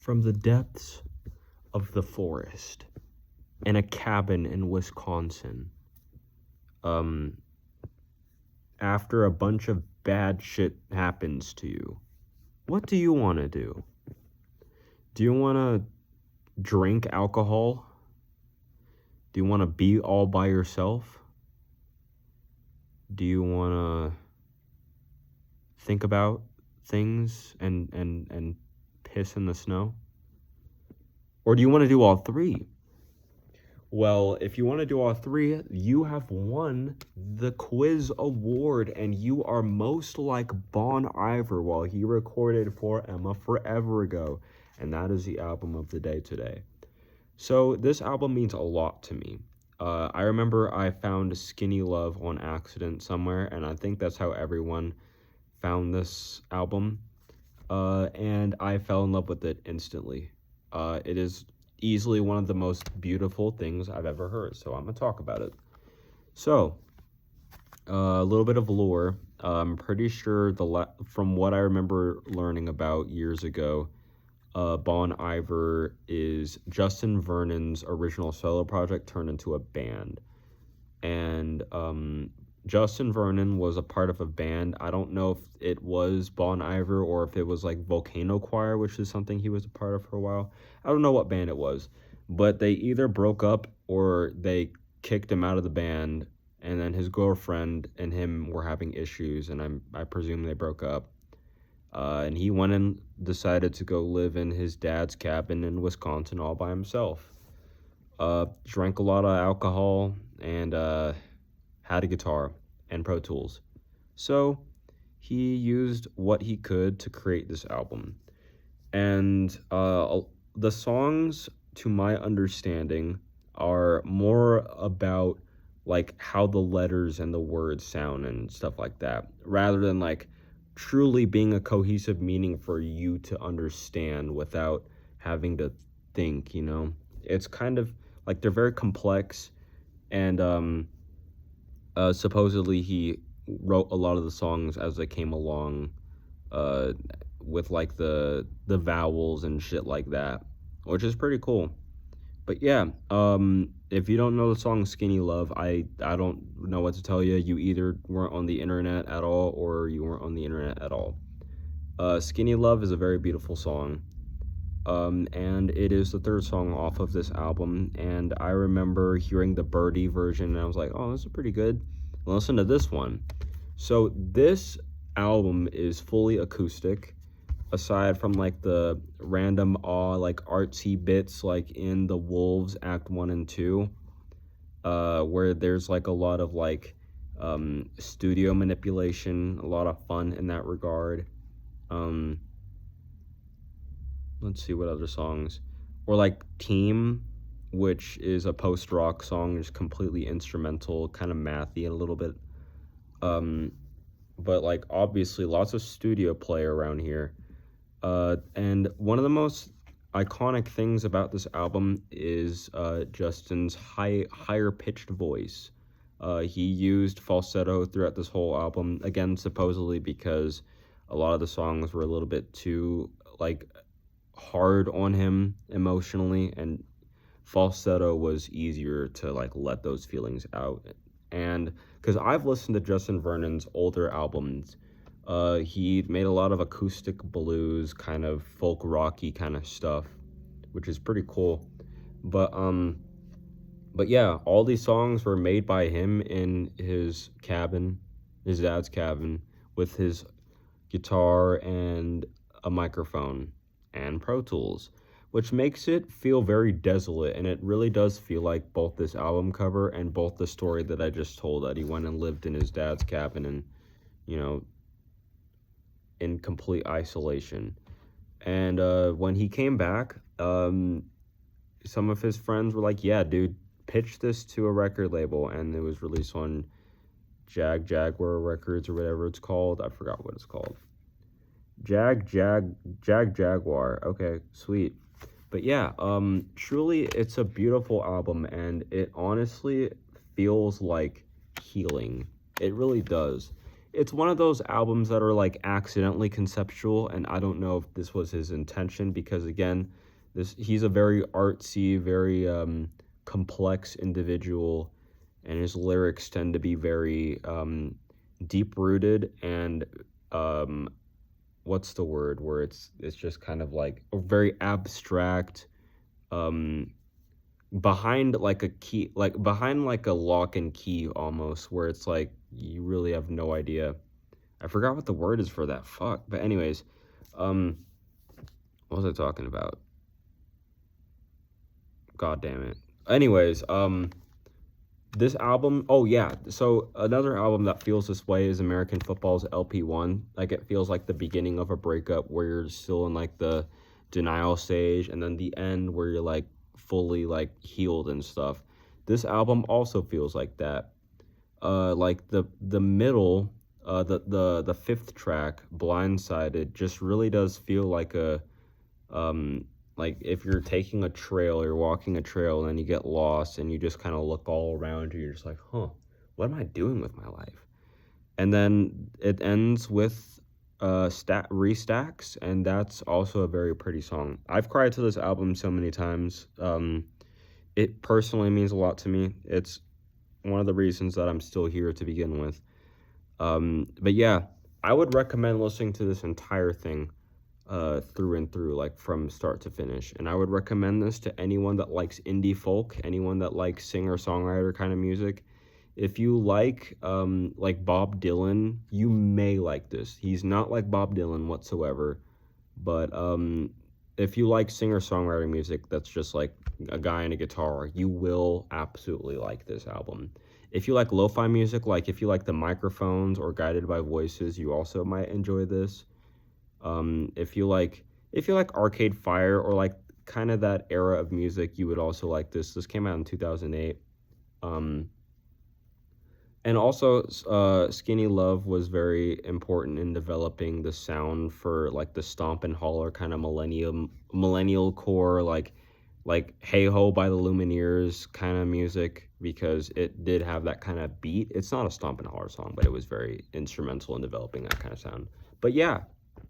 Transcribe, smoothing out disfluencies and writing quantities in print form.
From the depths of the forest in a cabin in Wisconsin, after a bunch of bad shit happens to you, what do you want to do? Do you want to drink alcohol? Do you want to be all by yourself? Do you want to think about things and piss in the snow? Or do you want to do all three? Well, if you want to do all three, you have won the quiz award, and you are most like Bon Iver while he recorded for Emma forever ago. And that is the album of the day today. So this album means a lot to me. I remember I found Skinny Love on accident somewhere, and I think that's how everyone found this album. And I fell in love with it instantly. It is easily one of the most beautiful things I've ever heard, so I'm gonna talk about it. So, a little bit of lore. I'm pretty sure from what I remember learning about years ago, Bon Iver is Justin Vernon's original solo project turned into a band. And Justin Vernon was a part of a band. I don't know if it was Bon Iver or if it was like Volcano Choir, which is something he was a part of for a while. I don't know what band it was, but they either broke up or they kicked him out of the band, and then his girlfriend and him were having issues, and I presume they broke up. And he went and decided to go live in his dad's cabin in Wisconsin all by himself. Drank a lot of alcohol and had a guitar and Pro Tools. So he used what he could to create this album. And the songs, to my understanding, are more about like how the letters and the words sound and stuff like that, rather than like truly being a cohesive meaning for you to understand without having to think, you know? It's kind of like they're very complex, and supposedly he wrote a lot of the songs as they came along, with like the vowels and shit like that, which is pretty cool. But yeah, if you don't know the song Skinny Love, I don't know what to tell you. You either weren't on the internet at all or you weren't on the internet at all. Skinny Love is a very beautiful song. And it is the third song off of this album, and I remember hearing the Birdie version, and I was like, oh, this is pretty good. Listen to this one. So this album is fully acoustic, aside from like the random like artsy bits like in The Wolves Act 1 and 2, where there's like a lot of like studio manipulation, a lot of fun in that regard. Let's see what other songs. Or like Team, which is a post-rock song, just completely instrumental, kind of mathy a little bit. But like obviously lots of studio play around here. And one of the most iconic things about this album is Justin's higher pitched voice. He used falsetto throughout this whole album, again supposedly because a lot of the songs were a little bit too like hard on him emotionally, and falsetto was easier to like let those feelings out. And because I've listened to Justin Vernon's older albums, he made a lot of acoustic blues, kind of folk rocky kind of stuff, which is pretty cool. But yeah, all these songs were made by him in his cabin, his dad's cabin, with his guitar and a microphone and Pro Tools, which makes it feel very desolate, and it really does feel like both this album cover and both the story that I just told, that he went and lived in his dad's cabin and, you know, in complete isolation. And when he came back, some of his friends were like, yeah, dude, pitch this to a record label, and it was released on Jaguar Records or whatever it's called. I forgot what it's called. Jaguar. Okay, sweet. But yeah, truly it's a beautiful album, and it honestly feels like healing. It really does. it's one of those albums that are like accidentally conceptual, and I don't know if this was his intention because again, he's a very artsy, very complex individual, and his lyrics tend to be very deep rooted and what's the word where it's just kind of like a very abstract um behind like a key, like behind like a lock and key almost, where it's like you really have no idea. I forgot what the word is for that. Fuck. But anyways, um what was I talking about? God damn it. Anyways, this album, oh yeah, so another album that feels this way is American Football's LP1. Like it feels like the beginning of a breakup where you're still in like the denial stage, and then the end where you're like fully like healed and stuff. This album also feels like that. Like the middle, the fifth track, Blindsided, just really does feel like a like if you're taking a trail, you're walking a trail, and then you get lost, and you just kind of look all around you. You're just like, huh, what am I doing with my life? And then it ends with Restacks, and that's also a very pretty song. I've cried to this album so many times. It personally means a lot to me. It's one of the reasons that I'm still here to begin with. But yeah, I would recommend listening to this entire thing through and through, like from start to finish. And I would recommend this to anyone that likes indie folk, anyone that likes singer-songwriter kind of music. If you like Bob Dylan, you may like this. He's not like Bob Dylan whatsoever, but if you like singer-songwriter music that's just like a guy and a guitar, you will absolutely like this album. If you like lo-fi music, like if you like the Microphones or Guided by Voices, you also might enjoy this. If you like Arcade Fire or like kind of that era of music, you would also like this. This came out in 2008. And also, Skinny Love was very important in developing the sound for like the stomp and holler kind of millennial core, like Hey Ho by the Lumineers kind of music, because it did have that kind of beat. It's not a stomp and holler song, but it was very instrumental in developing that kind of sound. But yeah,